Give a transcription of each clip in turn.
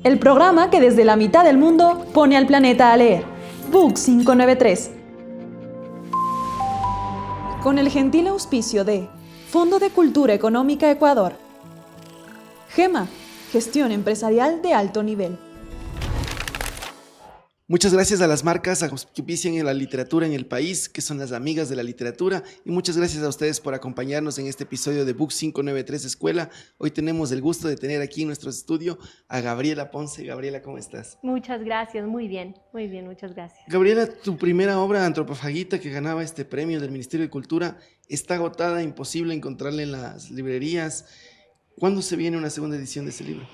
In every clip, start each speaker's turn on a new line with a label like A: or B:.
A: el programa que desde la mitad del mundo pone al planeta a leer. Book 593. Con el gentil auspicio de Fondo de Cultura Económica Ecuador. GEMA, gestión empresarial de alto nivel.
B: Muchas gracias a las marcas que auspician en la literatura en el país, que son las amigas de la literatura, y muchas gracias a ustedes por acompañarnos en este episodio de Book 593 Escuela. Hoy tenemos el gusto de tener aquí en nuestro estudio a Gabriela Ponce. Gabriela, ¿cómo estás?
C: Muchas gracias, muy bien, muchas gracias.
B: Gabriela, tu primera obra, Antropofagita, que ganaba este premio del Ministerio de Cultura, está agotada, imposible encontrarla en las librerías. ¿Cuándo se viene una segunda edición de ese libro?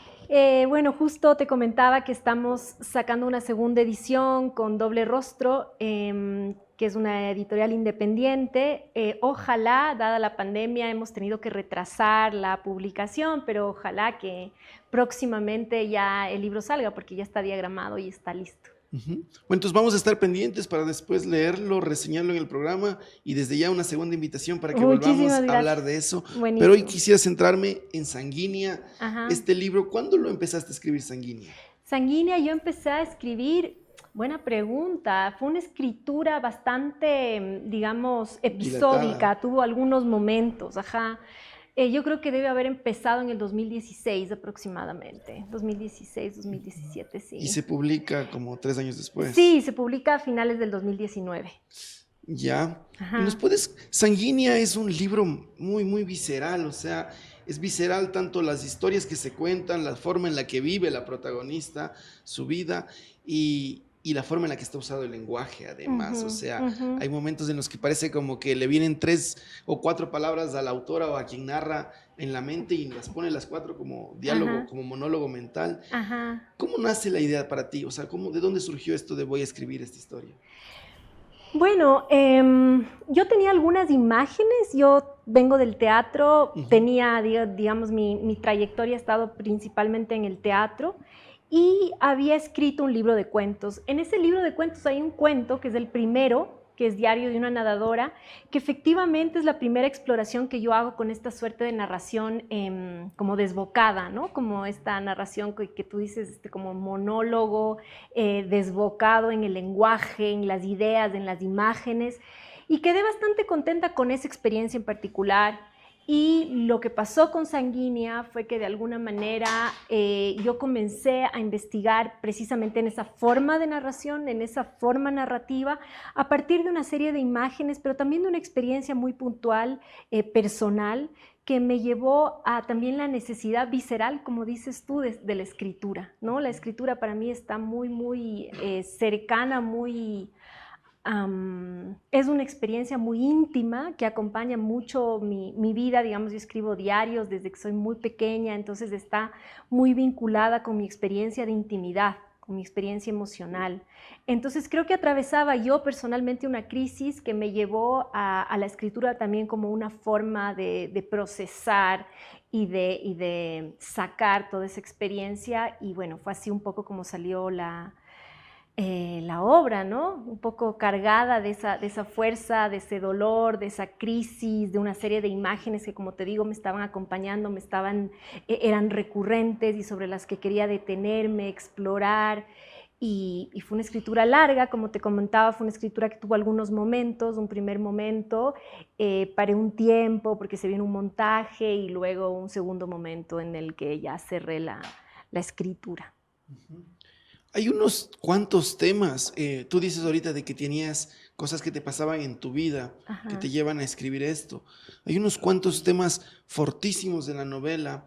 C: Bueno, justo te comentaba que estamos sacando una segunda edición con Doble Rostro, que es una editorial independiente. Ojalá, dada la pandemia, hemos tenido que retrasar la publicación, pero ojalá que próximamente ya el libro salga, porque ya está diagramado y está listo.
B: Bueno, entonces vamos a estar pendientes para después leerlo, reseñarlo en el programa, y desde ya una segunda invitación para que volvamos a hablar de eso.
C: Buenísimo.
B: Pero hoy quisiera centrarme en Sanguínea.
C: Ajá.
B: Este libro, ¿cuándo lo empezaste a escribir, Sanguínea?
C: Sanguínea, yo empecé a escribir, buena pregunta, fue una escritura bastante, digamos, episódica,
B: dilatada.
C: Tuvo algunos momentos, ajá. Yo creo que debe haber empezado en el 2016 aproximadamente, 2016, 2017, sí.
B: Y se publica como 3 años después.
C: Sí, se publica a finales del 2019.
B: Ya.
C: Ajá.
B: Sanguínea es un libro muy, muy visceral, o sea, es visceral tanto las historias que se cuentan, la forma en la que vive la protagonista, su vida, y la forma en la que está usado el lenguaje, además. O sea, hay momentos en los que parece como que le vienen 3 o 4 palabras a la autora o a quien narra en la mente y las pone las 4 como diálogo, como monólogo mental.
C: Ajá.
B: ¿Cómo nace la idea para ti? O sea, ¿de dónde surgió esto de voy a escribir esta historia?
C: Bueno, yo tenía algunas imágenes, yo vengo del teatro, tenía, digamos, mi trayectoria ha estado principalmente en el teatro y había escrito un libro de cuentos. En ese libro de cuentos hay un cuento que es el primero, que es Diario de una nadadora, que efectivamente es la primera exploración que yo hago con esta suerte de narración como desbocada, ¿no? Como esta narración que tú dices, como monólogo desbocado en el lenguaje, en las ideas, en las imágenes, y quedé bastante contenta con esa experiencia en particular. Y lo que pasó con Sanguínea fue que de alguna manera yo comencé a investigar precisamente en esa forma de narración, en esa forma narrativa, a partir de una serie de imágenes, pero también de una experiencia muy puntual, personal, que me llevó a también la necesidad visceral, como dices tú, de la escritura, ¿no? La escritura para mí está muy, muy cercana, muy... es una experiencia muy íntima que acompaña mucho mi vida, digamos, yo escribo diarios desde que soy muy pequeña, entonces está muy vinculada con mi experiencia de intimidad, con mi experiencia emocional. Entonces creo que atravesaba yo personalmente una crisis que me llevó a la escritura también como una forma de procesar y de sacar toda esa experiencia, y bueno, fue así un poco como salió la obra, ¿no? Un poco cargada de esa fuerza, de ese dolor, de esa crisis, de una serie de imágenes que, como te digo, me estaban acompañando, eran recurrentes y sobre las que quería detenerme, explorar. Y fue una escritura larga, como te comentaba, fue una escritura que tuvo algunos momentos. Un primer momento, paré un tiempo porque se viene un montaje, y luego un segundo momento en el que ya cerré la escritura.
B: Hay unos cuantos temas. Tú dices ahorita de que tenías cosas que te pasaban en tu vida, que te llevan a escribir esto. Hay unos cuantos temas fortísimos de la novela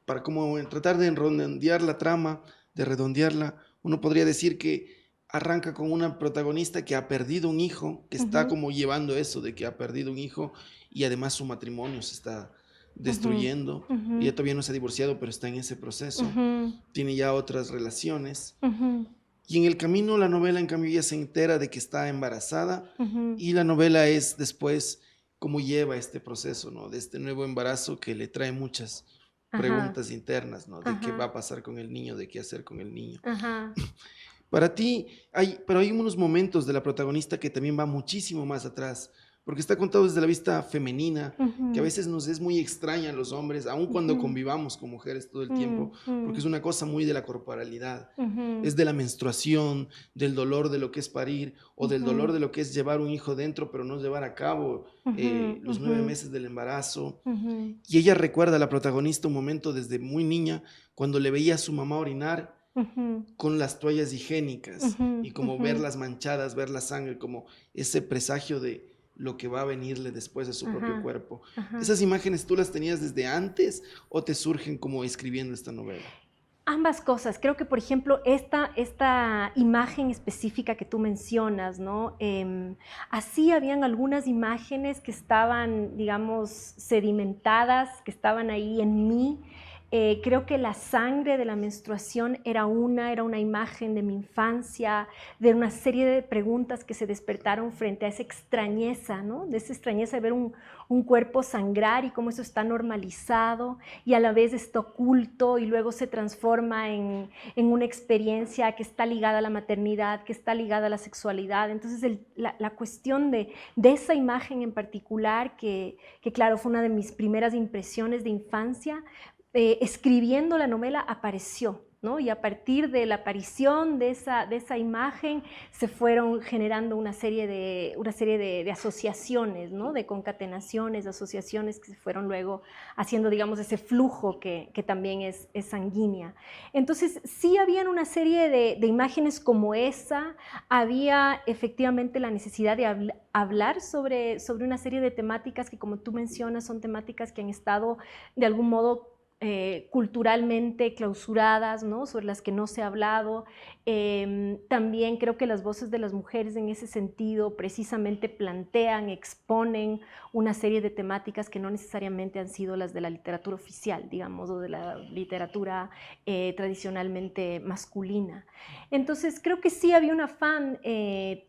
B: para como tratar de redondear la trama, de redondearla. Uno podría decir que arranca con una protagonista que ha perdido un hijo, que está como llevando eso de que ha perdido un hijo, y además su matrimonio se está destruyendo. Ella todavía no se ha divorciado, pero está en ese proceso. Tiene ya otras relaciones. Y en el camino la novela, en cambio, ella se entera de que está embarazada, y la novela es después cómo lleva este proceso, ¿no? De este nuevo embarazo que le trae muchas preguntas internas, ¿no? De qué va a pasar con el niño, de qué hacer con el niño. Para ti, pero hay unos momentos de la protagonista que también va muchísimo más atrás. porque está contado desde la vista femenina,
C: Ujú.
B: que a veces nos es muy extraña a los hombres, aun cuando
C: Ujú.
B: convivamos con mujeres todo el tiempo, porque es una cosa muy de la corporalidad.
C: Ujú.
B: Es de la menstruación, del dolor de lo que es parir, o del dolor
C: Ujú.
B: de lo que es llevar un hijo dentro, pero no llevar a cabo
C: Ujú.
B: los 9 meses del embarazo.
C: Ujú.
B: Y ella recuerda a la protagonista un momento desde muy niña, cuando le veía a su mamá orinar
C: Ujú.
B: con las toallas higiénicas
C: Ujú.
B: y como
C: Ujú.
B: verlas manchadas, ver la sangre, como ese presagio de lo que va a venirle después a su propio
C: Ajá.
B: cuerpo.
C: Ajá.
B: ¿Esas imágenes tú las tenías desde antes o te surgen como escribiendo esta novela?
C: Ambas cosas. Creo que, por ejemplo, esta imagen específica que tú mencionas, ¿no? Así habían algunas imágenes que estaban, digamos, sedimentadas, que estaban ahí en mí. Creo que la sangre de la menstruación era una imagen de mi infancia, de una serie de preguntas que se despertaron frente a esa extrañeza, ¿no? De esa extrañeza de ver un cuerpo sangrar y cómo eso está normalizado y a la vez está oculto y luego se transforma en una experiencia que está ligada a la maternidad, que está ligada a la sexualidad. Entonces la cuestión de esa imagen en particular, que claro, fue una de mis primeras impresiones de infancia, escribiendo la novela apareció, ¿no? Y a partir de la aparición de esa imagen se fueron generando una serie de asociaciones, ¿no? De concatenaciones, de asociaciones que se fueron luego haciendo, digamos, ese flujo que también es sanguínea. Entonces, sí habían una serie de imágenes como esa, había efectivamente la necesidad de hablar sobre una serie de temáticas que, como tú mencionas, son temáticas que han estado de algún modo culturalmente clausuradas, ¿no? Sobre las que no se ha hablado. También creo que las voces de las mujeres en ese sentido precisamente plantean, exponen una serie de temáticas que no necesariamente han sido las de la literatura oficial, digamos, o de la literatura tradicionalmente masculina. Entonces creo que sí había un afán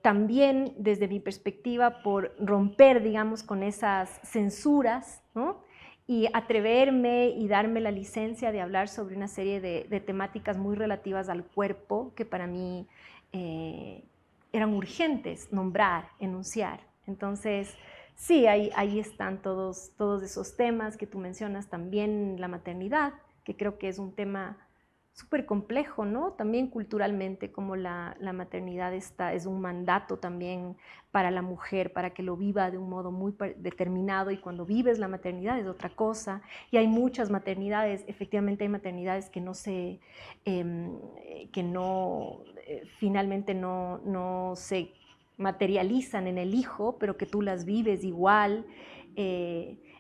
C: también desde mi perspectiva por romper, digamos, con esas censuras, ¿no? Y atreverme y darme la licencia de hablar sobre una serie de temáticas muy relativas al cuerpo que para mí eran urgentes nombrar, enunciar. Entonces, sí, ahí están todos esos temas que tú mencionas, también la maternidad, que creo que es un tema súper complejo, ¿no? También culturalmente, como la maternidad es un mandato también para la mujer, para que lo viva de un modo muy determinado, y cuando vives la maternidad es otra cosa, y hay muchas maternidades, efectivamente hay maternidades que no se, que no, finalmente no se materializan en el hijo, pero que tú las vives igual.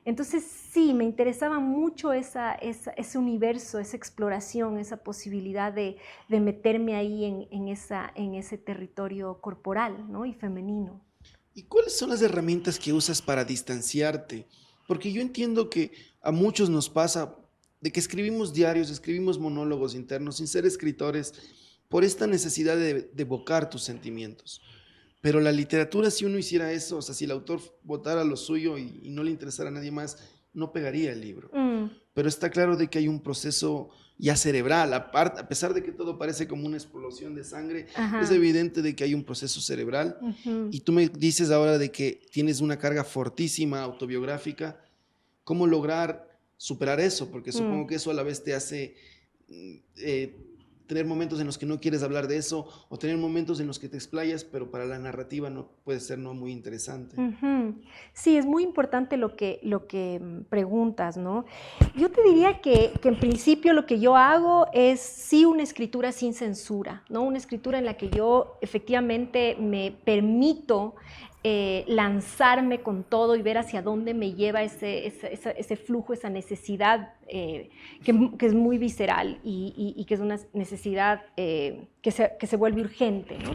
C: Entonces sí, me interesaba mucho ese universo, esa exploración, esa posibilidad de meterme ahí en ese territorio corporal, ¿no? Y femenino.
B: ¿Y cuáles son las herramientas que usas para distanciarte? Porque yo entiendo que a muchos nos pasa de que escribimos diarios, escribimos monólogos internos sin ser escritores por esta necesidad de evocar tus sentimientos. Pero la literatura, si uno hiciera eso, o sea, si el autor votara lo suyo y no le interesara a nadie más, no pegaría el libro.
C: Mm.
B: Pero está claro de que hay un proceso ya cerebral, a pesar de que todo parece como una explosión de sangre, es
C: Ajá.
B: evidente de que hay un proceso cerebral.
C: Ujú.
B: Y tú me dices ahora de que tienes una carga fortísima autobiográfica. ¿Cómo lograr superar eso? Porque
C: Mm.
B: supongo que eso a la vez te hace tener momentos en los que no quieres hablar de eso, o tener momentos en los que te explayas, pero para la narrativa no puede ser no muy interesante.
C: Ujú. Sí, es muy importante lo que preguntas, ¿no? Yo te diría que en principio lo que yo hago es sí una escritura sin censura, ¿no? Una escritura en la que yo efectivamente me permito lanzarme con todo y ver hacia dónde me lleva ese flujo, esa necesidad que es muy visceral y que es una necesidad que se vuelve urgente, ¿no?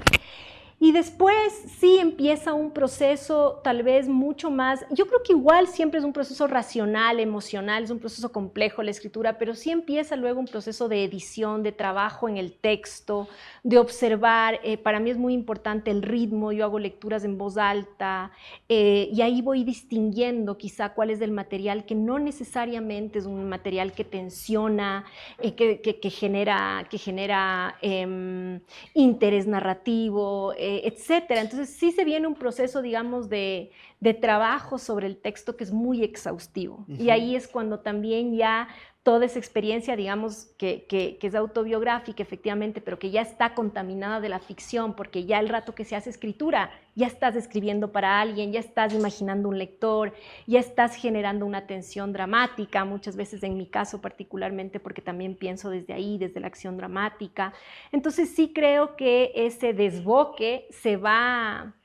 C: Y después sí empieza un proceso tal vez mucho más, yo creo que igual siempre es un proceso racional, emocional, es un proceso complejo la escritura, pero sí empieza luego un proceso de edición, de trabajo en el texto, de observar. Para mí es muy importante el ritmo, yo hago lecturas en voz alta y ahí voy distinguiendo quizá cuál es el material que no necesariamente es un material que tensiona, que genera interés narrativo, etcétera. Entonces sí se viene un proceso, digamos, de trabajo sobre el texto que es muy exhaustivo. Y ahí es cuando también ya toda esa experiencia, digamos, que es autobiográfica efectivamente, pero que ya está contaminada de la ficción, porque ya el rato que se hace escritura, ya estás escribiendo para alguien, ya estás imaginando un lector, ya estás generando una tensión dramática, muchas veces en mi caso particularmente, porque también pienso desde ahí, desde la acción dramática. Entonces sí creo que ese desboque se va,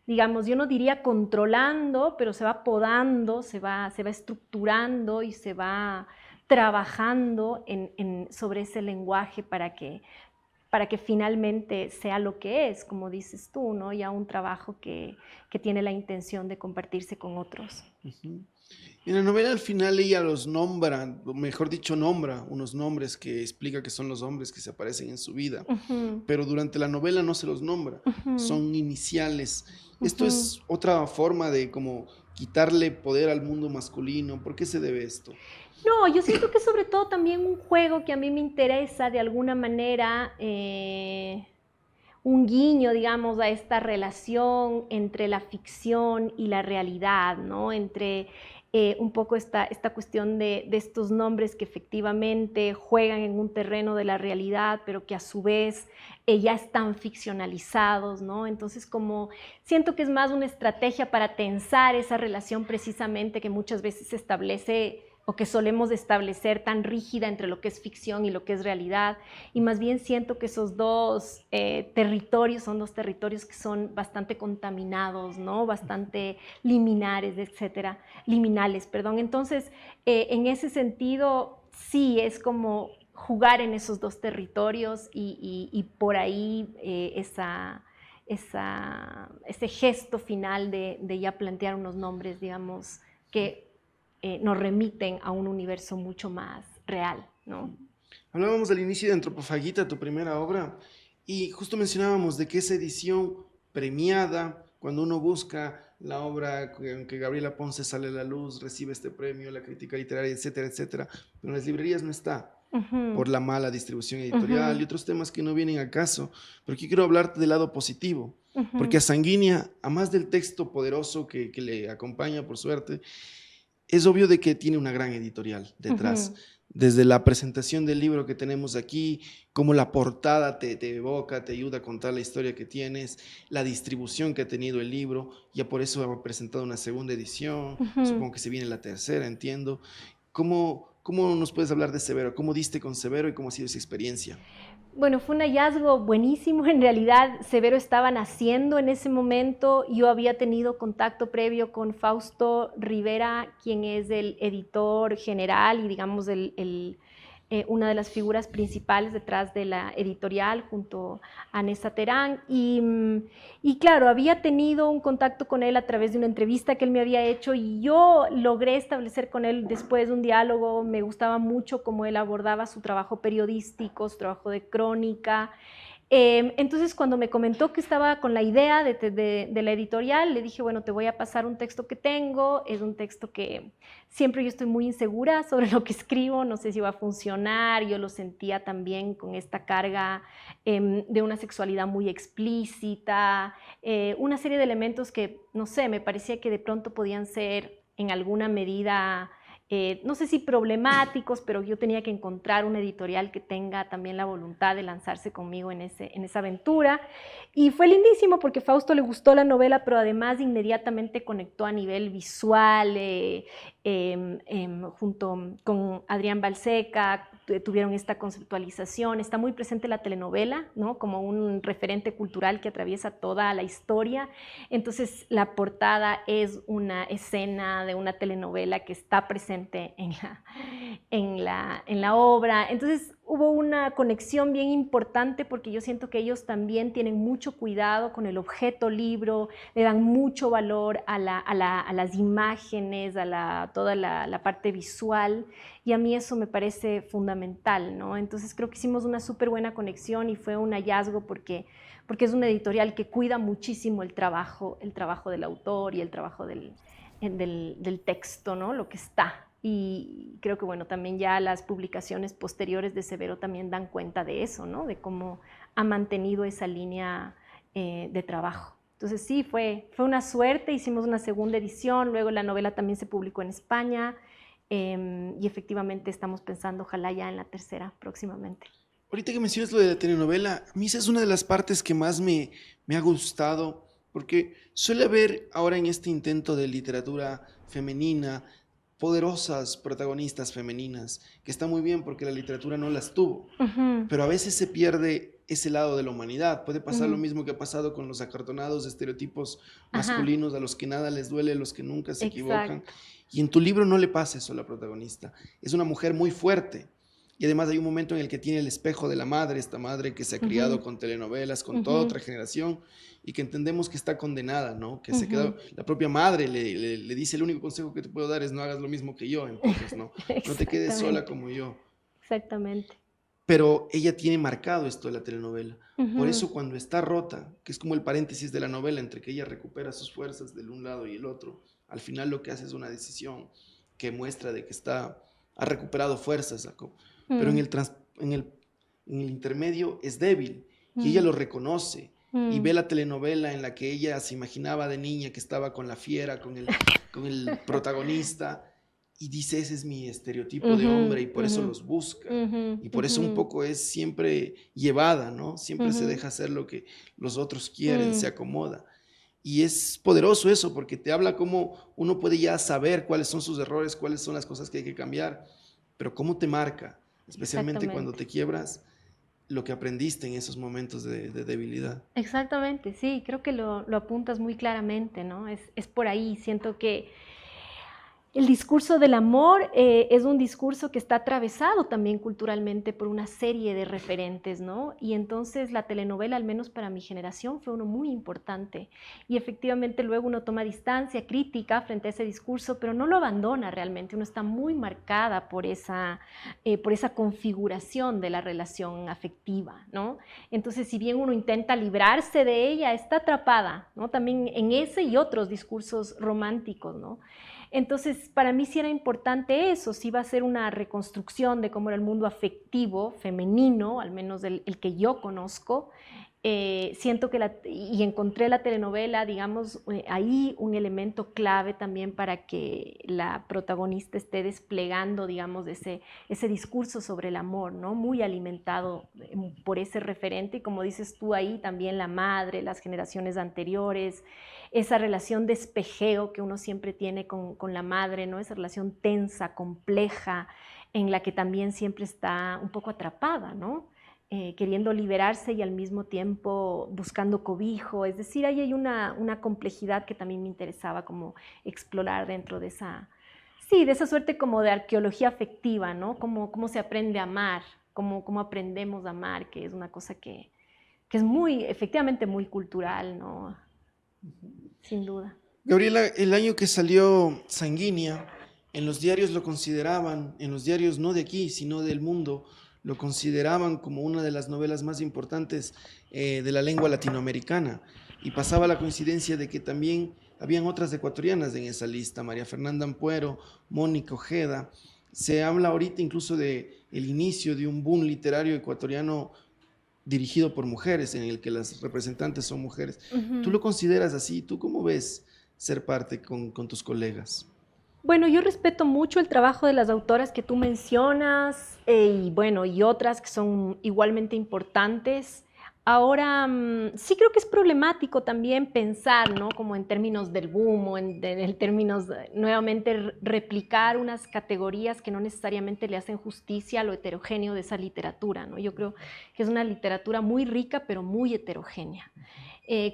C: digamos, yo no diría controlando, pero se va podando, se va estructurando y se va trabajando sobre ese lenguaje para que finalmente sea lo que es, como dices tú, ¿no? Ya un trabajo que tiene la intención de compartirse con otros.
B: En la novela al final ella los nombra, o mejor dicho, nombra unos nombres que explica que son los hombres que se aparecen en su vida, pero durante la novela no se los nombra, son iniciales. Esto es otra forma de como quitarle poder al mundo masculino. ¿Por qué se debe esto?
C: No, yo siento que sobre todo también un juego que a mí me interesa de alguna manera, un guiño, digamos, a esta relación entre la ficción y la realidad, ¿no? Entre un poco esta cuestión de estos nombres que efectivamente juegan en un terreno de la realidad, pero que a su vez ya están ficcionalizados, ¿no? Entonces, como siento que es más una estrategia para tensar esa relación precisamente que muchas veces se establece o que solemos establecer tan rígida entre lo que es ficción y lo que es realidad, y más bien siento que esos dos territorios son dos territorios que son bastante contaminados, ¿no? Bastante liminales, etcétera, liminales, perdón. Entonces, en ese sentido, sí, es como jugar en esos dos territorios y por ahí ese gesto final de ya plantear unos nombres, digamos, que nos remiten a un universo mucho más real, ¿no?
B: Hablábamos al inicio de Antropofagita, tu primera obra, y justo mencionábamos de que esa edición premiada, cuando uno busca la obra en que Gabriela Ponce sale a la luz, recibe este premio, la crítica literaria, etcétera, etcétera, pero en las librerías no está, por la mala distribución editorial y otros temas que no vienen al caso. Pero aquí quiero hablarte del lado positivo, porque a Sanguínea, a más del texto poderoso que le acompaña, por suerte, es obvio de que tiene una gran editorial detrás. Desde la presentación del libro que tenemos aquí, cómo la portada te evoca, te ayuda a contar la historia que tienes, la distribución que ha tenido el libro, ya por eso ha presentado una segunda edición, supongo que se viene la tercera, entiendo. ¿Cómo nos puedes hablar de Severo? ¿Cómo diste con Severo y cómo ha sido esa experiencia?
C: Bueno, fue un hallazgo buenísimo. En realidad, Severo estaba naciendo en ese momento. Yo había tenido contacto previo con Fausto Rivera, quien es el editor general y, digamos, una de las figuras principales detrás de la editorial, junto a Nessa Terán. Y claro, había tenido un contacto con él a través de una entrevista que él me había hecho, y yo logré establecer con él después un diálogo. Me gustaba mucho cómo él abordaba su trabajo periodístico, su trabajo de crónica. Entonces, cuando me comentó que estaba con la idea de la editorial, le dije, bueno, te voy a pasar un texto que tengo. Es un texto que siempre yo estoy muy insegura sobre lo que escribo, no sé si va a funcionar. Yo lo sentía también con esta carga de una sexualidad muy explícita, una serie de elementos que, no sé, me parecía que de pronto podían ser en alguna medida no sé si problemáticos, pero yo tenía que encontrar una editorial que tenga también la voluntad de lanzarse conmigo en esa aventura. Y fue lindísimo porque a Fausto le gustó la novela, pero además inmediatamente conectó a nivel visual, junto con Adrián Balseca, tuvieron esta conceptualización. Está muy presente la telenovela, ¿no? Como un referente cultural que atraviesa toda la historia. Entonces, la portada es una escena de una telenovela que está presente en la obra. Entonces, hubo una conexión bien importante porque yo siento que ellos también tienen mucho cuidado con el objeto libro, le dan mucho valor a las imágenes, a toda la parte visual, y a mí eso me parece fundamental, ¿no? Entonces creo que hicimos una súper buena conexión y fue un hallazgo porque es una editorial que cuida muchísimo el trabajo del autor y el trabajo del texto, ¿no? Lo que está. Y creo que, bueno, también ya las publicaciones posteriores de Severo también dan cuenta de eso, ¿no? De cómo ha mantenido esa línea de trabajo. Entonces sí, fue una suerte, hicimos una segunda edición, luego la novela también se publicó en España y efectivamente estamos pensando ojalá ya en la tercera próximamente.
B: Ahorita que mencionas lo de la telenovela, a mí esa es una de las partes que más me ha gustado, porque suele haber ahora en este intento de literatura femenina poderosas protagonistas femeninas, que está muy bien porque la literatura no las tuvo, pero a veces se pierde ese lado de la humanidad. Puede pasar lo mismo que ha pasado con los acartonados estereotipos masculinos, a los que nada les duele, a los que nunca se equivocan. Y en tu libro no le pasa eso a la protagonista. Es una mujer muy fuerte. Y además hay un momento en el que tiene el espejo de la madre, esta madre que se ha criado con telenovelas, con toda otra generación, y que entendemos que está condenada, ¿no? Que se queda, la propia madre le dice, el único consejo que te puedo dar es no hagas lo mismo que yo, entonces, ¿no? No te quedes sola como yo.
C: Exactamente.
B: Pero ella tiene marcado esto de la telenovela. Por eso cuando está rota, que es como el paréntesis de la novela, entre que ella recupera sus fuerzas del un lado y el otro, al final lo que hace es una decisión que muestra de que ha recuperado fuerzas, pero en el intermedio es débil y ella lo reconoce y ve la telenovela en la que ella se imaginaba de niña que estaba con la fiera, con el protagonista y dice, ese es mi estereotipo de hombre y por eso los busca y por eso un poco es siempre llevada, ¿no? Siempre se deja hacer lo que los otros quieren, se acomoda. Y es poderoso eso porque te habla cómo uno puede ya saber cuáles son sus errores, cuáles son las cosas que hay que cambiar, pero cómo te marca. Especialmente cuando te quiebras, lo que aprendiste en esos momentos de debilidad.
C: Exactamente, sí, creo que lo apuntas muy claramente, ¿no? Es por ahí, siento que el discurso del amor es un discurso que está atravesado también culturalmente por una serie de referentes, ¿no? Y entonces la telenovela, al menos para mi generación, fue uno muy importante. Y efectivamente luego uno toma distancia crítica frente a ese discurso, pero no lo abandona realmente. Uno está muy marcada por esa configuración de la relación afectiva, ¿no? Entonces, si bien uno intenta librarse de ella, está atrapada, ¿no? También en ese y otros discursos románticos, ¿no? Entonces, para mí sí era importante eso, sí iba a ser una reconstrucción de cómo era el mundo afectivo femenino, al menos el que yo conozco. Siento que y encontré la telenovela, digamos, ahí un elemento clave también para que la protagonista esté desplegando, digamos, ese discurso sobre el amor, ¿no? Muy alimentado por ese referente y como dices tú ahí, también la madre, las generaciones anteriores, esa relación de espejeo que uno siempre tiene con la madre, ¿no? Esa relación tensa, compleja, en la que también siempre está un poco atrapada, ¿no? Queriendo liberarse y al mismo tiempo buscando cobijo. Es decir, ahí hay una complejidad que también me interesaba como explorar dentro de esa suerte como de arqueología afectiva, ¿no? Cómo se aprende a amar, cómo aprendemos a amar, que es una cosa que es efectivamente muy cultural, ¿no? Sin duda.
B: Gabriela, el año que salió Sanguínea, en los diarios lo consideraban, en los diarios no de aquí, sino del mundo, lo consideraban como una de las novelas más importantes de la lengua latinoamericana. Y pasaba la coincidencia de que también habían otras ecuatorianas en esa lista, María Fernanda Ampuero, Mónica Ojeda. Se habla ahorita incluso de el inicio de un boom literario ecuatoriano dirigido por mujeres, en el que las representantes son mujeres. ¿Tú lo consideras así? ¿Tú cómo ves ser parte con tus colegas?
C: Bueno, yo respeto mucho el trabajo de las autoras que tú mencionas y otras que son igualmente importantes. Ahora, sí creo que es problemático también pensar, ¿no? Como en términos del boom o en términos, nuevamente, replicar unas categorías que no necesariamente le hacen justicia a lo heterogéneo de esa literatura, ¿no? Yo creo que es una literatura muy rica, pero muy heterogénea.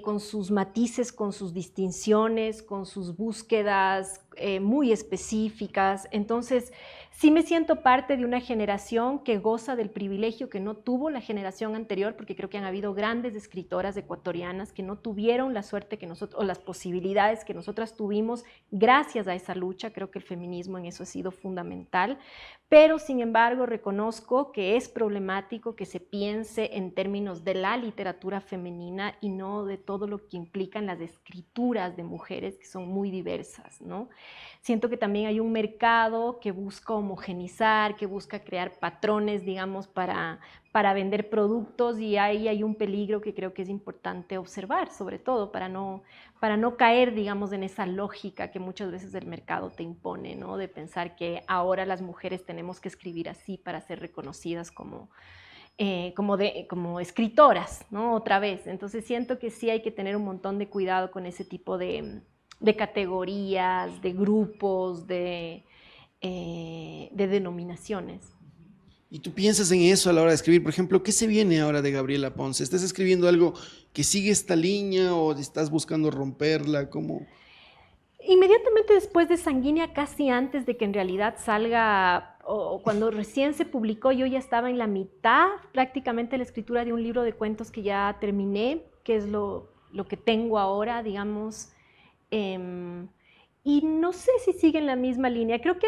C: Con sus matices, con sus distinciones, con sus búsquedas muy específicas. Entonces, sí me siento parte de una generación que goza del privilegio que no tuvo la generación anterior, porque creo que han habido grandes escritoras ecuatorianas que no tuvieron la suerte que nosotros, o las posibilidades que nosotras tuvimos gracias a esa lucha. Creo que el feminismo en eso ha sido fundamental, pero sin embargo reconozco que es problemático que se piense en términos de la literatura femenina y no de todo lo que implican las escrituras de mujeres que son muy diversas, ¿no? Siento que también hay un mercado que busca homogenizar, que busca crear patrones, digamos, para vender productos, y ahí hay un peligro que creo que es importante observar, sobre todo para no caer, digamos, en esa lógica que muchas veces el mercado te impone, ¿no? De pensar que ahora las mujeres tenemos que escribir así para ser reconocidas como escritoras, ¿no? Otra vez. Entonces siento que sí hay que tener un montón de cuidado con ese tipo de categorías, de grupos, de denominaciones.
B: ¿Y tú piensas en eso a la hora de escribir? Por ejemplo, ¿qué se viene ahora de Gabriela Ponce? ¿Estás escribiendo algo que sigue esta línea o estás buscando romperla? ¿Cómo?
C: Inmediatamente después de Sanguínea, casi antes de que en realidad salga, o cuando recién se publicó, yo ya estaba en la mitad prácticamente de la escritura de un libro de cuentos que ya terminé, que es lo que tengo ahora, digamos. Y no sé si sigue en la misma línea. Creo que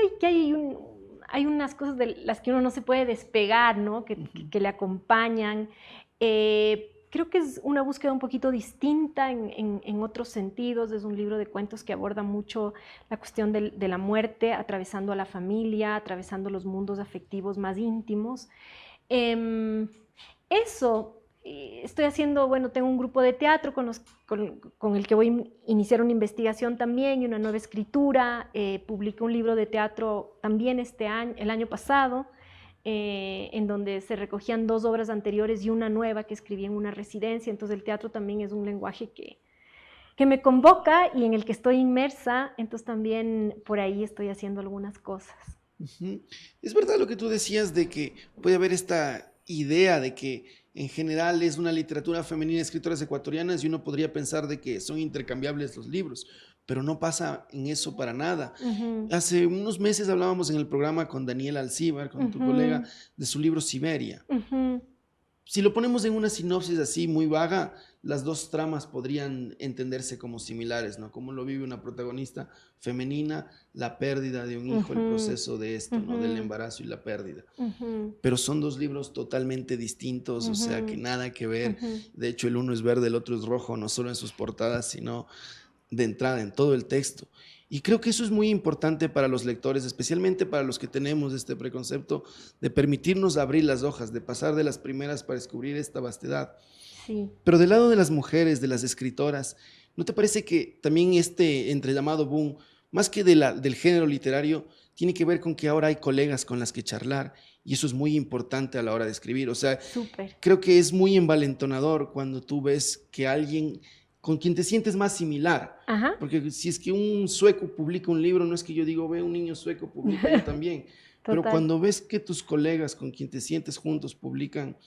C: hay unas cosas de las que uno no se puede despegar, ¿no? Que le acompañan. Creo que es una búsqueda un poquito distinta en otros sentidos. Es un libro de cuentos que aborda mucho la cuestión de la muerte, atravesando a la familia, atravesando los mundos afectivos más íntimos. Eso. Estoy haciendo, bueno, tengo un grupo de teatro con el que voy a iniciar una investigación también y una nueva escritura. Publiqué un libro de teatro también el año pasado, en donde se recogían 2 obras anteriores y una nueva que escribí en una residencia. Entonces el teatro también es un lenguaje que me convoca y en el que estoy inmersa. Entonces también por ahí estoy haciendo algunas cosas.
B: Es verdad lo que tú decías de que puede haber esta idea de que en general es una literatura femenina de escritoras ecuatorianas y uno podría pensar de que son intercambiables los libros, pero no pasa en eso para nada. Hace unos meses hablábamos en el programa con Daniela Alcíbar, con tu colega, de su libro Siberia. Si lo ponemos en una sinopsis así muy vaga, las 2 tramas podrían entenderse como similares, ¿no? Como lo vive una protagonista femenina, la pérdida de un hijo, el proceso de esto, ¿no? Del embarazo y la pérdida. Pero son 2 libros totalmente distintos, o sea, que nada que ver. De hecho, el uno es verde, el otro es rojo, no solo en sus portadas, sino de entrada en todo el texto. Y creo que eso es muy importante para los lectores, especialmente para los que tenemos este preconcepto de permitirnos abrir las hojas, de pasar de las primeras para descubrir esta vastedad.
C: Sí.
B: Pero del lado de las mujeres, de las escritoras, ¿no te parece que también este entrellamado boom, más que del género literario, tiene que ver con que ahora hay colegas con las que charlar? Y eso es muy importante a la hora de escribir. O sea, creo que es muy envalentonador cuando tú ves que alguien con quien te sientes más similar. Porque si es que un sueco publica un libro, no es que yo digo, ve, un niño sueco publica, yo también. Pero cuando ves que tus colegas con quien te sientes juntos publican,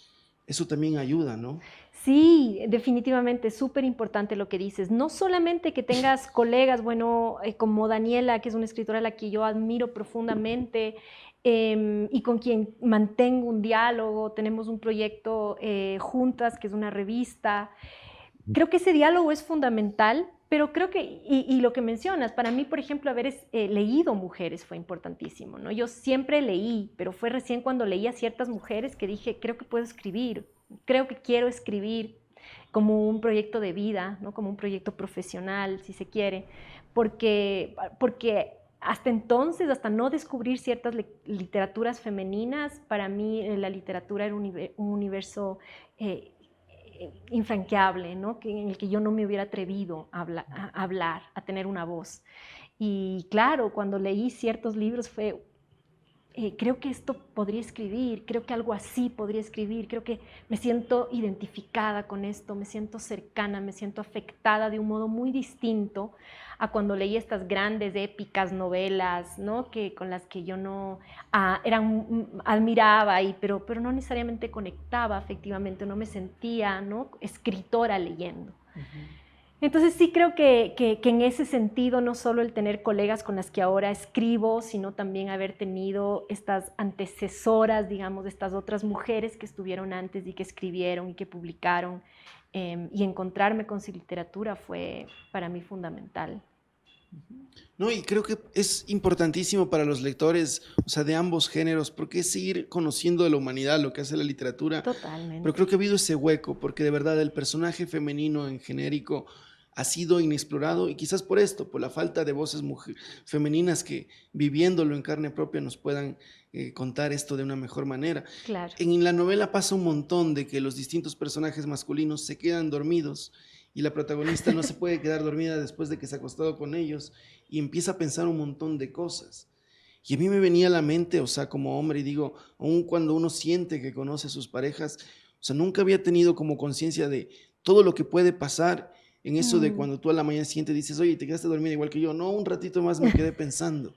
B: eso también ayuda, ¿no?
C: Sí, definitivamente, súper importante lo que dices. No solamente que tengas colegas, bueno, como Daniela, que es una escritora a la que yo admiro profundamente, y con quien mantengo un diálogo, tenemos un proyecto juntas, que es una revista. Creo que ese diálogo es fundamental, pero creo que, y lo que mencionas, para mí, por ejemplo, haber leído mujeres fue importantísimo, ¿no? Yo siempre leí, pero fue recién cuando leí a ciertas mujeres que dije, creo que puedo escribir, creo que quiero escribir como un proyecto de vida, ¿no? Como un proyecto profesional, si se quiere, porque hasta entonces, hasta no descubrir ciertas literaturas femeninas, para mí la literatura era un universo infranqueable, ¿no? En el que yo no me hubiera atrevido a hablar, a tener una voz. Y claro, cuando leí ciertos libros fue, creo que esto podría escribir, creo que algo así podría escribir, creo que me siento identificada con esto, me siento cercana, me siento afectada de un modo muy distinto a cuando leí estas grandes, épicas novelas, ¿no? Con las que yo no admiraba, pero no necesariamente conectaba afectivamente, no me sentía, ¿no? Escritora leyendo. Entonces sí creo que en ese sentido no solo el tener colegas con las que ahora escribo, sino también haber tenido estas antecesoras, digamos, de estas otras mujeres que estuvieron antes y que escribieron y que publicaron, y encontrarme con su literatura fue para mí fundamental.
B: No, y creo que es importantísimo para los lectores, o sea, de ambos géneros, porque es seguir conociendo de la humanidad, lo que hace la literatura.
C: Totalmente.
B: Pero creo que ha habido ese hueco, porque de verdad el personaje femenino en genérico ha sido inexplorado y quizás por esto, por la falta de voces femeninas que viviéndolo en carne propia nos puedan contar esto de una mejor manera.
C: Claro.
B: En la novela pasa un montón de que los distintos personajes masculinos se quedan dormidos y la protagonista no se puede quedar dormida después de que se ha acostado con ellos y empieza a pensar un montón de cosas. Y a mí me venía a la mente, o sea, como hombre, y digo, aun cuando uno siente que conoce a sus parejas, o sea, nunca había tenido como conciencia de todo lo que puede pasar en eso de cuando tú a la mañana siguiente dices, oye, ¿te quedaste dormida igual que yo? No, un ratito más me quedé pensando,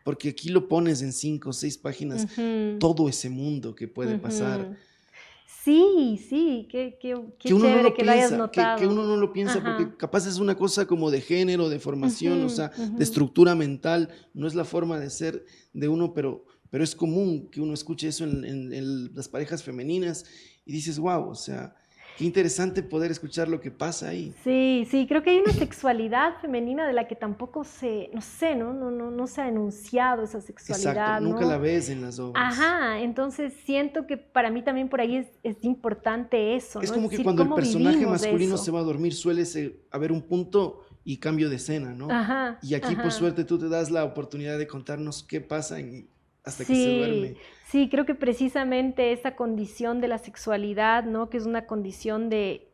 B: porque aquí lo pones en 5 o 6 páginas, todo ese mundo que puede pasar.
C: Sí, qué chévere que lo hayas notado.
B: Que uno no lo piensa, porque capaz es una cosa como de género, de formación, o sea, de estructura mental, no es la forma de ser de uno, pero es común que uno escuche eso en las parejas femeninas y dices, wow, o sea, qué interesante poder escuchar lo que pasa ahí.
C: Sí, creo que hay una sexualidad femenina de la que tampoco no se ha enunciado esa sexualidad.
B: Exacto,
C: ¿no?
B: nunca la ves en las obras.
C: Ajá, entonces siento que para mí también por ahí es importante eso.
B: Es
C: ¿no?
B: como que cuando el personaje masculino se va a dormir suele haber un punto y cambio de escena, ¿no?
C: Ajá,
B: y aquí por suerte tú te das la oportunidad de contarnos qué pasa hasta que se duerme.
C: Sí, creo que precisamente esa condición de la sexualidad, ¿no? Que es una condición de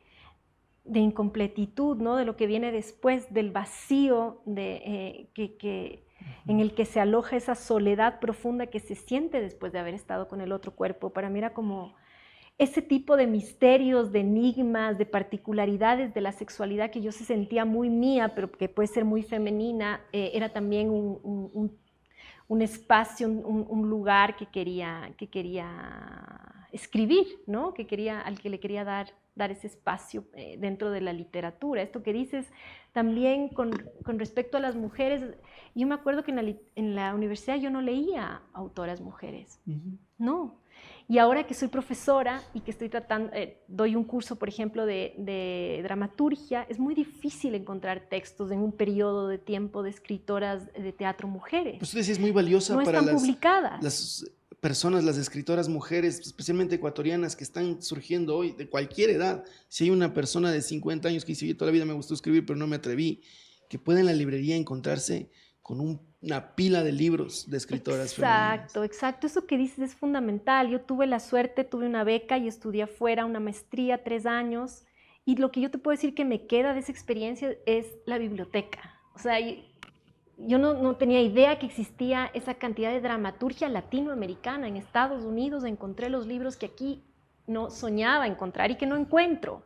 C: incompletitud, ¿no? De lo que viene después, del vacío en el que se aloja esa soledad profunda que se siente después de haber estado con el otro cuerpo. Para mí era como ese tipo de misterios, de enigmas, de particularidades de la sexualidad que yo se sentía muy mía, pero que puede ser muy femenina, era también un espacio, un lugar que quería escribir, ¿no? Al que le quería dar ese espacio dentro de la literatura. Esto que dices también con respecto a las mujeres, yo me acuerdo que en la universidad yo no leía autoras mujeres, no. Y ahora que soy profesora y que estoy doy un curso, por ejemplo, de dramaturgia, es muy difícil encontrar textos en un periodo de tiempo de escritoras de teatro mujeres.
B: Pues tú decís, es muy valiosa
C: no
B: para
C: están publicadas.
B: Las personas, las escritoras mujeres, especialmente ecuatorianas, que están surgiendo hoy, de cualquier edad. Si hay una persona de 50 años que dice, oye, toda la vida me gustó escribir, pero no me atreví, que puede en la librería encontrarse con una pila de libros de escritoras femeninas.
C: Exacto. Eso que dices es fundamental. Yo tuve una beca y estudié afuera, una maestría, 3 años, y lo que yo te puedo decir que me queda de esa experiencia es la biblioteca. O sea, yo no tenía idea que existía esa cantidad de dramaturgia latinoamericana. En Estados Unidos encontré los libros que aquí no soñaba encontrar y que no encuentro.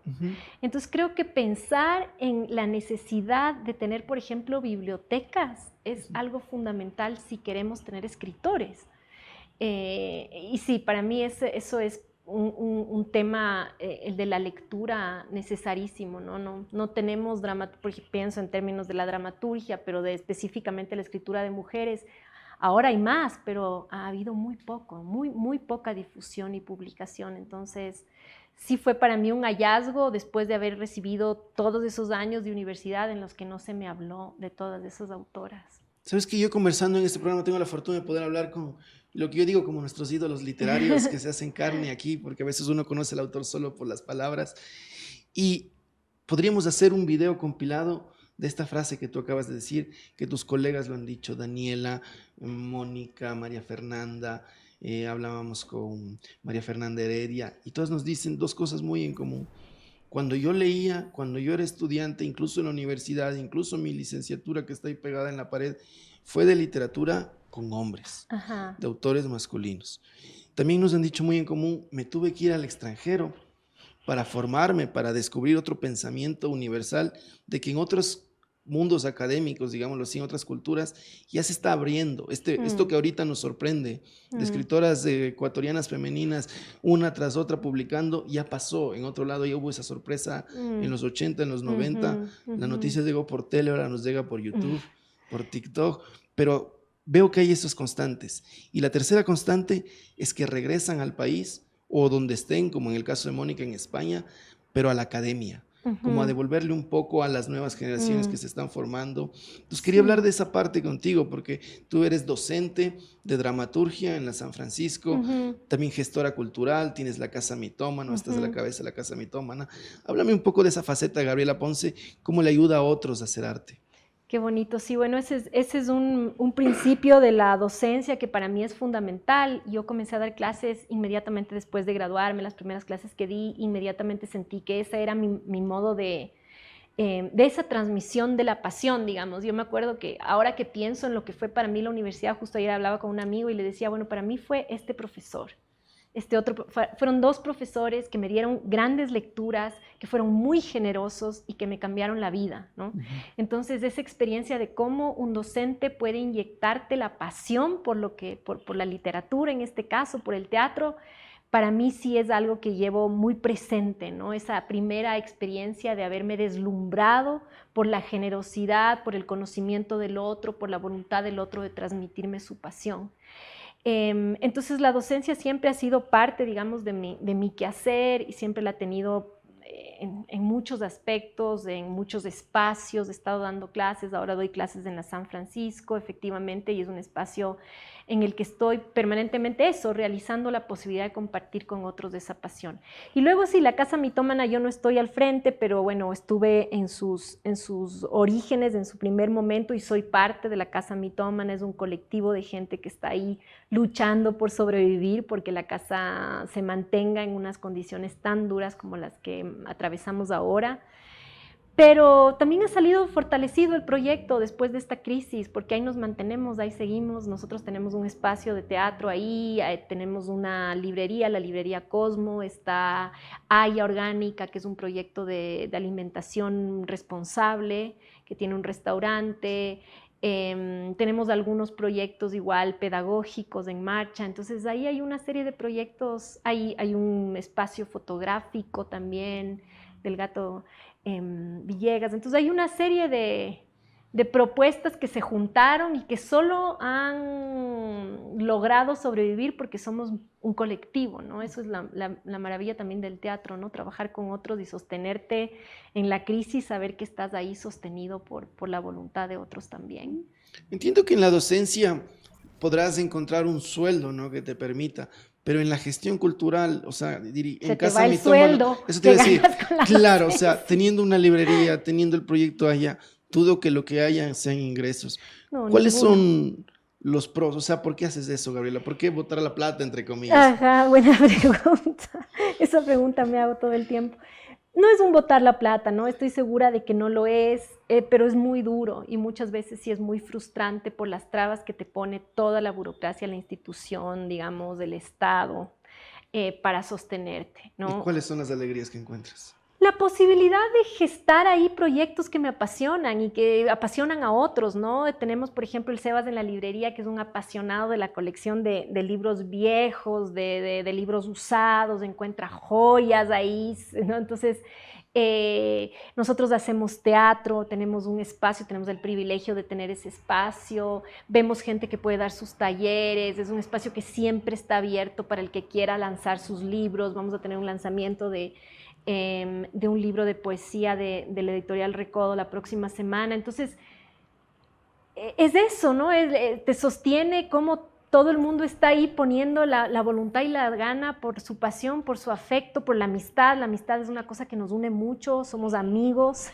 C: Entonces creo que pensar en la necesidad de tener, por ejemplo, bibliotecas es algo fundamental si queremos tener escritores. Y sí, para mí eso es un tema, el de la lectura, necesarísimo, ¿no? No tenemos porque pienso en términos de la dramaturgia, pero específicamente la escritura de mujeres. Ahora hay más, pero ha habido muy poca difusión y publicación. Entonces, sí fue para mí un hallazgo después de haber recibido todos esos años de universidad en los que no se me habló de todas esas autoras.
B: Sabes que yo conversando en este programa tengo la fortuna de poder hablar con lo que yo digo como nuestros ídolos literarios que se hacen carne aquí, porque a veces uno conoce al autor solo por las palabras. Y podríamos hacer un video compilado de esta frase que tú acabas de decir, que tus colegas lo han dicho, Daniela, Mónica, María Fernanda, hablábamos con María Fernanda Heredia, y todas nos dicen 2 cosas muy en común. Cuando yo leía, cuando yo era estudiante, incluso en la universidad, incluso mi licenciatura que está ahí pegada en la pared, fue de literatura con hombres, de autores masculinos. También nos han dicho muy en común, me tuve que ir al extranjero para formarme, para descubrir otro pensamiento universal, de que en otros mundos académicos, digámoslo así, en otras culturas, ya se está abriendo. Esto que ahorita nos sorprende, de escritoras ecuatorianas femeninas, una tras otra publicando, ya pasó. En otro lado ya hubo esa sorpresa en los 80, en los 90. La noticia llegó por tele, ahora nos llega por YouTube, por TikTok, pero veo que hay esas constantes. Y la tercera constante es que regresan al país o donde estén, como en el caso de Mónica en España, pero a la academia. como a devolverle un poco a las nuevas generaciones que se están formando. Entonces quería hablar de esa parte contigo, porque tú eres docente de dramaturgia en la San Francisco, también gestora cultural, tienes la Casa Mitómano, estás a la cabeza de la Casa Mitómana. Háblame un poco de esa faceta, Gabriela Ponce, cómo le ayuda a otros a hacer arte.
C: Qué bonito, sí, bueno, ese es un principio de la docencia que para mí es fundamental. Yo comencé a dar clases inmediatamente después de graduarme, las primeras clases que di, inmediatamente sentí que ese era mi modo de esa transmisión de la pasión, digamos. Yo me acuerdo que ahora que pienso en lo que fue para mí la universidad, justo ayer hablaba con un amigo y le decía, bueno, para mí fue este profesor. Fueron dos profesores que me dieron grandes lecturas, que fueron muy generosos y que me cambiaron la vida, ¿no? Entonces, esa experiencia de cómo un docente puede inyectarte la pasión por la literatura, en este caso, por el teatro, para mí sí es algo que llevo muy presente, ¿no? Esa primera experiencia de haberme deslumbrado por la generosidad, por el conocimiento del otro, por la voluntad del otro de transmitirme su pasión. Entonces la docencia siempre ha sido parte, digamos, de mi quehacer y siempre la he tenido en muchos aspectos, en muchos espacios. He estado dando clases, ahora doy clases en la San Francisco, efectivamente, y es un espacio en el que estoy permanentemente realizando la posibilidad de compartir con otros de esa pasión. Y luego sí, la Casa Mitómana, yo no estoy al frente, pero bueno, estuve en sus orígenes, en su primer momento, y soy parte de la Casa Mitómana. Es un colectivo de gente que está ahí luchando por sobrevivir, porque la casa se mantenga en unas condiciones tan duras como las que atravesamos ahora. Pero también ha salido fortalecido el proyecto después de esta crisis, porque ahí nos mantenemos, ahí seguimos. Nosotros tenemos un espacio de teatro ahí, tenemos una librería, la librería Cosmo, está Haya Orgánica, que es un proyecto de alimentación responsable, que tiene un restaurante. Tenemos algunos proyectos igual pedagógicos en marcha. Entonces ahí hay una serie de proyectos, hay un espacio fotográfico también del Gato Villegas. Entonces hay una serie de propuestas que se juntaron y que solo han logrado sobrevivir porque somos un colectivo, ¿no? Eso es la maravilla también del teatro, ¿no? Trabajar con otros y sostenerte en la crisis, saber que estás ahí sostenido por la voluntad de otros también.
B: Entiendo que en la docencia podrás encontrar un sueldo, ¿no?, que te permita, pero en la gestión cultural, o sea, en Casa Mitómano, eso te iba a decir, claro, o sea, teniendo una librería, teniendo el proyecto allá, dudo que lo que haya sean ingresos.
C: No,
B: ¿Cuáles son los pros? O sea, ¿por qué haces eso, Gabriela? ¿Por qué botar la plata, entre comillas?
C: Ajá, buena pregunta. Esa pregunta me hago todo el tiempo. No es un botar la plata, ¿no? Estoy segura de que no lo es, pero es muy duro y muchas veces sí es muy frustrante por las trabas que te pone toda la burocracia, la institución, digamos, del Estado, para sostenerte, ¿no?
B: ¿Y cuáles son las alegrías que encuentras?
C: La posibilidad de gestar ahí proyectos que me apasionan y que apasionan a otros, ¿no? Tenemos, por ejemplo, el Sebas en la librería, que es un apasionado de la colección de libros viejos, de libros usados, encuentra joyas ahí, ¿no? Entonces, nosotros hacemos teatro, tenemos un espacio, tenemos el privilegio de tener ese espacio, vemos gente que puede dar sus talleres, es un espacio que siempre está abierto para el que quiera lanzar sus libros. Vamos a tener un lanzamiento de un libro de poesía de la editorial Recodo la próxima semana. Entonces, es eso, ¿no? Te sostiene como todo el mundo está ahí poniendo la voluntad y la gana por su pasión, por su afecto, por la amistad. La amistad es una cosa que nos une mucho, somos amigos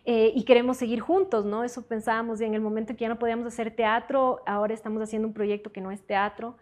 C: y queremos seguir juntos, ¿no? Eso pensábamos, y en el momento en que ya no podíamos hacer teatro, ahora estamos haciendo un proyecto que no es teatro,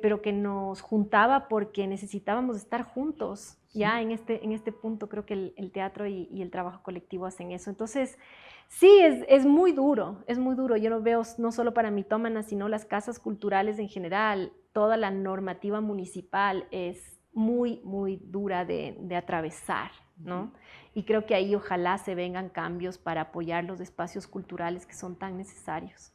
C: pero que nos juntaba porque necesitábamos estar juntos. Ya en este punto creo que el teatro y el trabajo colectivo hacen eso. Entonces, sí, es muy duro, es muy duro. Yo lo veo no solo para Mitómana, sino las casas culturales en general. Toda la normativa municipal es muy, muy dura de atravesar, ¿no? Y creo que ahí ojalá se vengan cambios para apoyar los espacios culturales que son tan necesarios.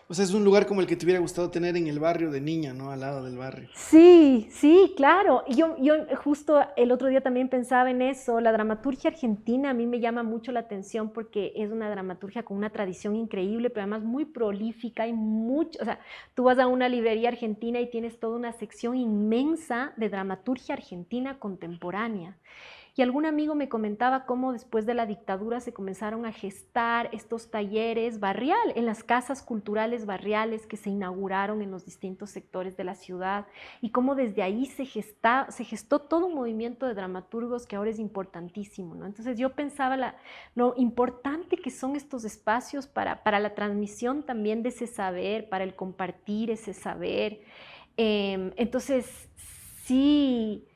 B: O sea, es un lugar como el que te hubiera gustado tener en el barrio de niña, ¿no? Al lado del barrio.
C: Sí, sí, claro. Y yo justo el otro día también pensaba en eso. La dramaturgia argentina a mí me llama mucho la atención porque es una dramaturgia con una tradición increíble, pero además muy prolífica y mucho. O sea, tú vas a una librería argentina y tienes toda una sección inmensa de dramaturgia argentina contemporánea. y algún amigo me comentaba cómo después de la dictadura se comenzaron a gestar estos talleres barrial, en las casas culturales barriales que se inauguraron en los distintos sectores de la ciudad, y cómo desde ahí se gestó todo un movimiento de dramaturgos que ahora es importantísimo, ¿no? Entonces yo pensaba lo importante que son estos espacios para la transmisión también de ese saber, para el compartir ese saber. Entonces, sí,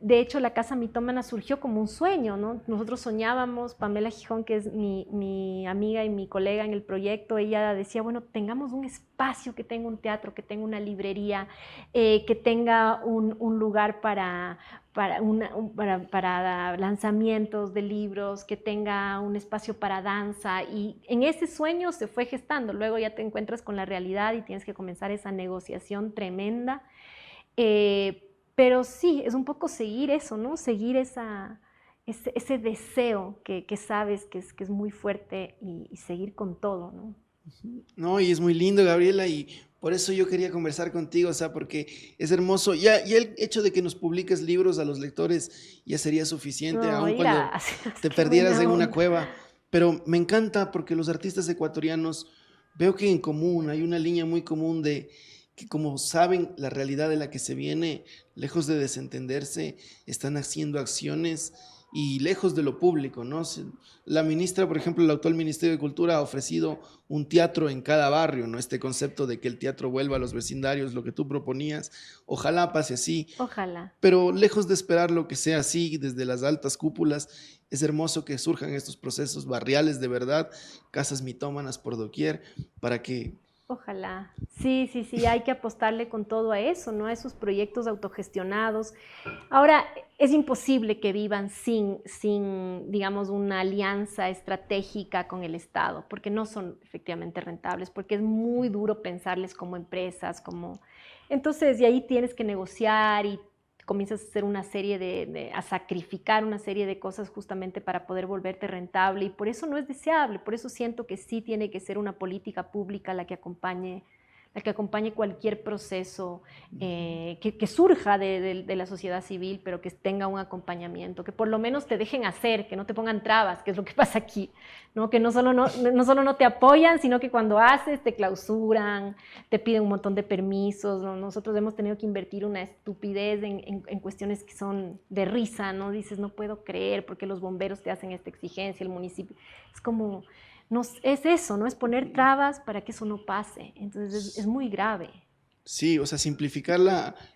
C: de hecho la Casa Mitómana surgió como un sueño, ¿no? Nosotros soñábamos, Pamela Gijón, que es mi amiga y mi colega en el proyecto, ella decía, bueno, tengamos un espacio que tenga un teatro, que tenga una librería, que tenga un lugar para lanzamientos de libros, que tenga un espacio para danza, y en ese sueño se fue gestando. Luego ya te encuentras con la realidad y tienes que comenzar esa negociación tremenda. Pero sí, es un poco seguir eso, ¿no? Seguir ese deseo que sabes que es muy fuerte y seguir con todo, ¿no?
B: No, y es muy lindo, Gabriela, y por eso yo quería conversar contigo, o sea, porque es hermoso. Ya el hecho de que nos publiques libros a los lectores ya sería suficiente,
C: No,
B: aun cuando
C: gracias,
B: te
C: qué
B: perdieras
C: buena
B: en una
C: onda.
B: cueva. Pero me encanta porque los artistas ecuatorianos veo que en común hay una línea muy común de que como saben la realidad de la que se viene, lejos de desentenderse, están haciendo acciones y lejos de lo público, ¿no? La ministra, por ejemplo, el actual Ministerio de Cultura ha ofrecido un teatro en cada barrio, ¿no? Este concepto de que el teatro vuelva a los vecindarios, lo que tú proponías, ojalá pase así,
C: Ojalá.
B: pero lejos de esperar lo que sea así desde las altas cúpulas, es hermoso que surjan estos procesos barriales de verdad, casas mitómanas por doquier, para que...
C: Ojalá. Sí, sí, sí, hay que apostarle con todo a eso, ¿no? A esos proyectos autogestionados. Ahora, es imposible que vivan sin, digamos, una alianza estratégica con el Estado, porque no son efectivamente rentables, porque es muy duro pensarles como empresas, como... Entonces, de ahí tienes que negociar y comienzas a hacer una serie a sacrificar una serie de cosas justamente para poder volverte rentable, y por eso no es deseable, por eso siento que sí tiene que ser una política pública la que acompañe cualquier proceso que surja de la sociedad civil, pero que tenga un acompañamiento, que por lo menos te dejen hacer, que no te pongan trabas, que es lo que pasa aquí, ¿no? Que no solo no te apoyan, sino que cuando haces te clausuran, te piden un montón de permisos, ¿no? Nosotros hemos tenido que invertir una estupidez en cuestiones que son de risa, ¿no? Dices, no puedo creer, porque los bomberos te hacen esta exigencia, el municipio, es como... No, es eso, ¿no? Es poner trabas para que eso no pase. Entonces es muy grave.
B: Sí, o sea, simplificar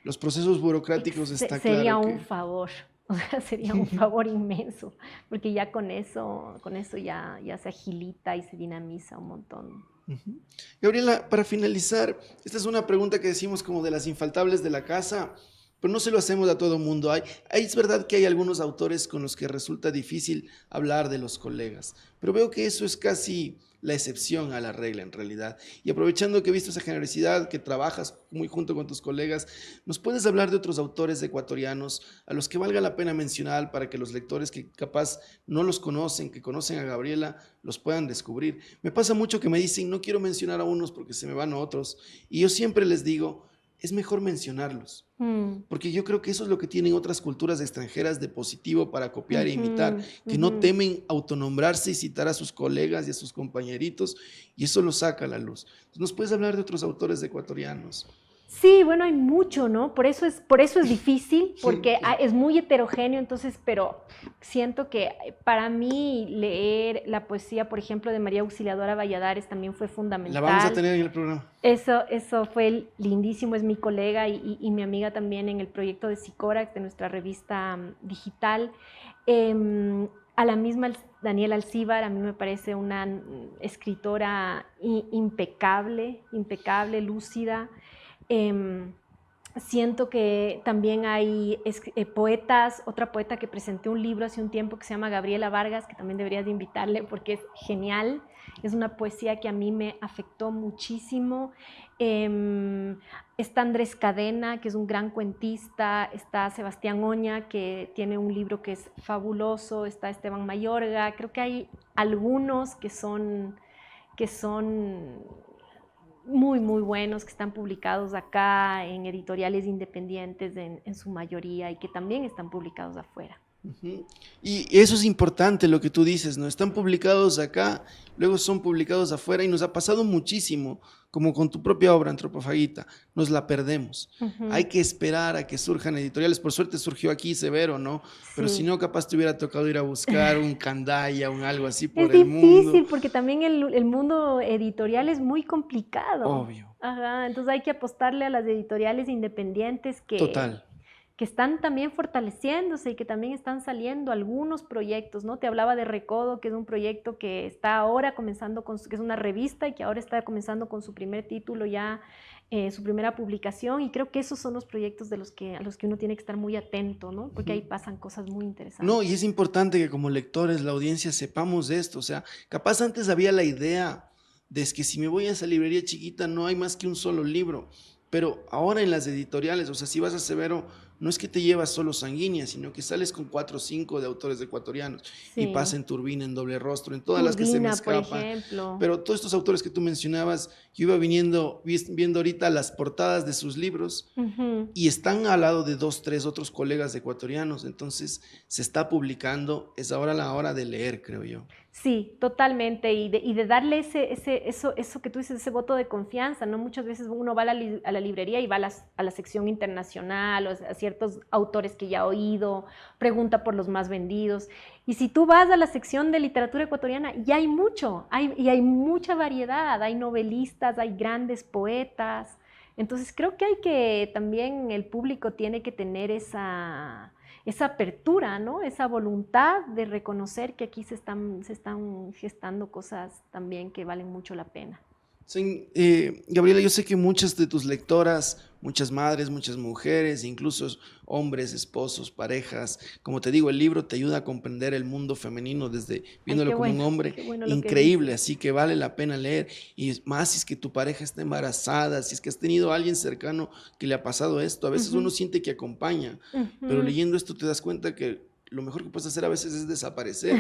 B: los procesos burocráticos está
C: Sería
B: claro
C: un
B: que...
C: favor, o sea, sería un favor inmenso, porque ya con eso ya se agilita y se dinamiza un montón.
B: Ujú. Gabriela, para finalizar, esta es una pregunta que decimos como de las infaltables de la casa, pero no se lo hacemos a todo mundo. Es verdad que hay algunos autores con los que resulta difícil hablar de los colegas, pero veo que eso es casi la excepción a la regla en realidad. Y aprovechando que he visto esa generosidad, que trabajas muy junto con tus colegas, ¿nos puedes hablar de otros autores ecuatorianos a los que valga la pena mencionar para que los lectores que capaz no los conocen, que conocen a Gabriela, los puedan descubrir? Me pasa mucho que me dicen, no quiero mencionar a unos porque se me van a otros, y yo siempre les digo, es mejor mencionarlos. Porque yo creo que eso es lo que tienen otras culturas extranjeras de positivo para copiar e imitar, que no temen autonombrarse y citar a sus colegas y a sus compañeritos, y eso lo saca a la luz. Entonces, ¿nos puedes hablar de otros autores ecuatorianos?
C: Sí, bueno, hay mucho, ¿no? Por eso es difícil, porque es muy heterogéneo, entonces, pero siento que para mí leer la poesía, por ejemplo, de María Auxiliadora Valladares también fue fundamental.
B: La vamos a tener en el programa.
C: Eso fue lindísimo, es mi colega y mi amiga también en el proyecto de Sicórax, de nuestra revista digital. A la misma Daniela Alcíbar, a mí me parece una escritora impecable, lúcida. Siento que también hay poetas, otra poeta que presenté un libro hace un tiempo que se llama Gabriela Vargas, que también deberías de invitarle porque es genial, es una poesía que a mí me afectó muchísimo. Está Andrés Cadena, que es un gran cuentista, está Sebastián Oña, que tiene un libro que es fabuloso, está Esteban Mayorga, creo que hay algunos que son muy, muy buenos, que están publicados acá en editoriales independientes en su mayoría y que también están publicados afuera.
B: Ujú. Y eso es importante lo que tú dices, ¿no? Están publicados acá, luego son publicados afuera y nos ha pasado muchísimo, como con tu propia obra, Antropofagita, nos la perdemos. Hay que esperar a que surjan editoriales. Por suerte surgió aquí Severo, ¿no? Pero si
C: Sí.
B: no, capaz te hubiera tocado ir a buscar un Candaya, un algo así
C: Es
B: por el
C: difícil
B: mundo.
C: porque también el mundo editorial es muy complicado.
B: Obvio,
C: Ajá, entonces hay que apostarle a las editoriales independientes
B: total.
C: que están también fortaleciéndose y que también están saliendo algunos proyectos, ¿no? Te hablaba de Recodo, que es un proyecto que está ahora comenzando, que es una revista y que ahora está comenzando con su primer título ya, su primera publicación, y creo que esos son los proyectos a los que uno tiene que estar muy atento, ¿no? Porque ahí pasan cosas muy interesantes.
B: No, y es importante que como lectores, la audiencia, sepamos de esto. O sea, capaz antes había la idea de que si me voy a esa librería chiquita no hay más que un solo libro. Pero ahora en las editoriales, o sea, si vas a Severo, no es que te llevas solo Sanguínea, sino que sales con 4 o 5 de autores ecuatorianos.
C: Sí.
B: Y pasa en Turbina, en Doble Rostro, en todas las que se me
C: Turbina, por
B: escapan.
C: ejemplo.
B: Pero todos estos autores que tú mencionabas, yo iba viendo ahorita las portadas de sus libros y están al lado de 2, 3 otros colegas ecuatorianos. Entonces se está publicando, es ahora la hora de leer, creo yo.
C: Sí, totalmente, y de darle eso que tú dices, ese voto de confianza, ¿no? Muchas veces uno va a la librería y va a la sección internacional, o a ciertos autores que ya ha oído, pregunta por los más vendidos, y si tú vas a la sección de literatura ecuatoriana, ya hay mucho, y hay mucha variedad, hay novelistas, hay grandes poetas, entonces creo que también el público tiene que tener esa apertura, ¿no? Esa voluntad de reconocer que aquí se están gestando cosas también que valen mucho la pena.
B: Sí, Gabriela, yo sé que muchas de tus lectoras, muchas madres, muchas mujeres, incluso hombres, esposos, parejas, como te digo, el libro te ayuda a comprender el mundo femenino desde viéndolo como un hombre increíble, así que vale la pena leer. Y más si es que tu pareja está embarazada, si es que has tenido a alguien cercano que le ha pasado esto, a veces uno siente que acompaña, pero leyendo esto te das cuenta que lo mejor que puedes hacer a veces es desaparecer.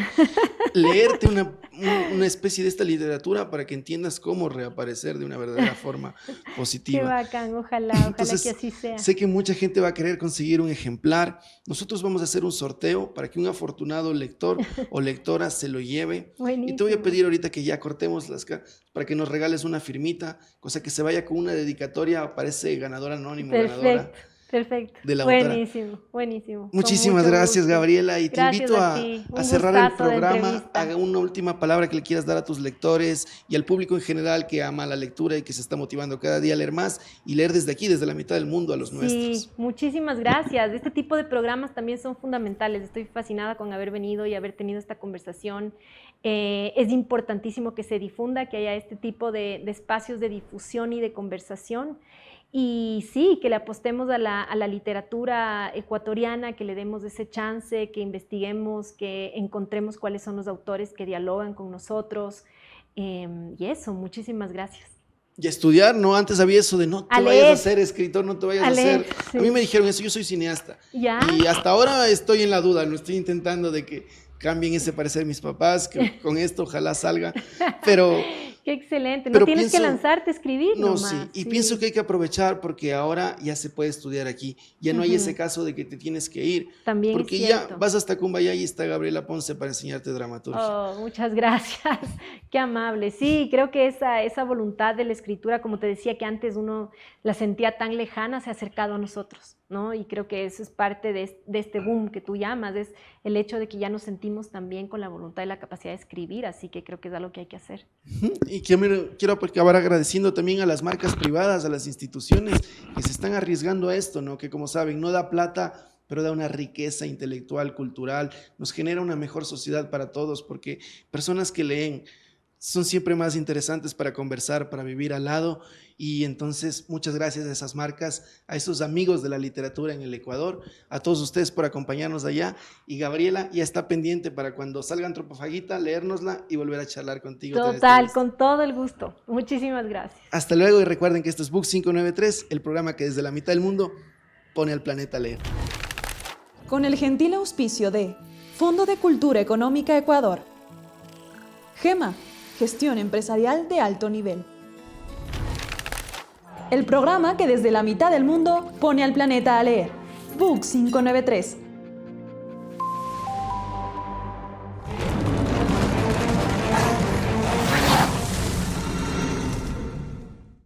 B: Leerte una especie de esta literatura para que entiendas cómo reaparecer de una verdadera forma positiva.
C: Qué bacán, ojalá que así sea.
B: Sé que mucha gente va a querer conseguir un ejemplar. Nosotros vamos a hacer un sorteo para que un afortunado lector o lectora se lo lleve. Buenísimo. Y te voy a pedir ahorita que ya cortemos para que nos regales una firmita, cosa que se vaya con una dedicatoria, aparece ganador anónimo, ganadora.
C: Perfecto,
B: de la
C: buenísimo.
B: Muchísimas gracias, gusto. Gabriela, y
C: gracias,
B: te invito a cerrar el programa. Haga una última palabra que le quieras dar a tus lectores y al público en general que ama la lectura y que se está motivando cada día a leer más y leer desde aquí, desde la mitad del mundo, a los nuestros.
C: Sí, muchísimas gracias. Este tipo de programas también son fundamentales. Estoy fascinada con haber venido y haber tenido esta conversación. Es importantísimo que se difunda, que haya este tipo de espacios de difusión y de conversación. Y sí, que le apostemos a la literatura ecuatoriana, que le demos ese chance, que investiguemos, que encontremos cuáles son los autores que dialogan con nosotros. Y eso, muchísimas gracias.
B: Y a estudiar, ¿no? Antes había eso de no te vayas a ser escritor, no te vayas a ser... Sí. A mí me dijeron eso, yo soy cineasta.
C: ¿Ya?
B: Y hasta ahora estoy en la duda, no estoy intentando de que cambien ese parecer de mis papás, que con esto ojalá salga, pero...
C: Qué excelente, no tienes que lanzarte a escribir
B: nomás. No, sí, y pienso que hay que aprovechar porque ahora ya se puede estudiar aquí, ya no hay ese caso de que te tienes que ir,
C: también
B: porque ya vas hasta Cumbayá y está Gabriela Ponce para enseñarte dramaturgia.
C: Oh, muchas gracias, qué amable. Sí, creo que esa voluntad de la escritura, como te decía que antes uno la sentía tan lejana, se ha acercado a nosotros, ¿no? Y creo que eso es parte de este boom que tú llamas, es el hecho de que ya nos sentimos también con la voluntad y la capacidad de escribir, así que creo que es algo que hay que hacer.
B: Y quiero acabar agradeciendo también a las marcas privadas, a las instituciones que se están arriesgando a esto, ¿no? Que como saben, no da plata, pero da una riqueza intelectual, cultural, nos genera una mejor sociedad para todos, porque personas que leen son siempre más interesantes para conversar, para vivir al lado, y entonces muchas gracias a esas marcas, a esos amigos de la literatura en el Ecuador, a todos ustedes por acompañarnos allá, y Gabriela ya está pendiente para cuando salga Antropofagita, leérnosla y volver a charlar contigo.
C: Total, con todo el gusto. Muchísimas gracias.
B: Hasta luego y recuerden que esto es Book 593, el programa que desde la mitad del mundo pone al planeta a leer.
A: Con el gentil auspicio de Fondo de Cultura Económica Ecuador, GEMA, Gestión Empresarial de Alto Nivel. El programa que desde la mitad del mundo pone al planeta a leer. Book 593.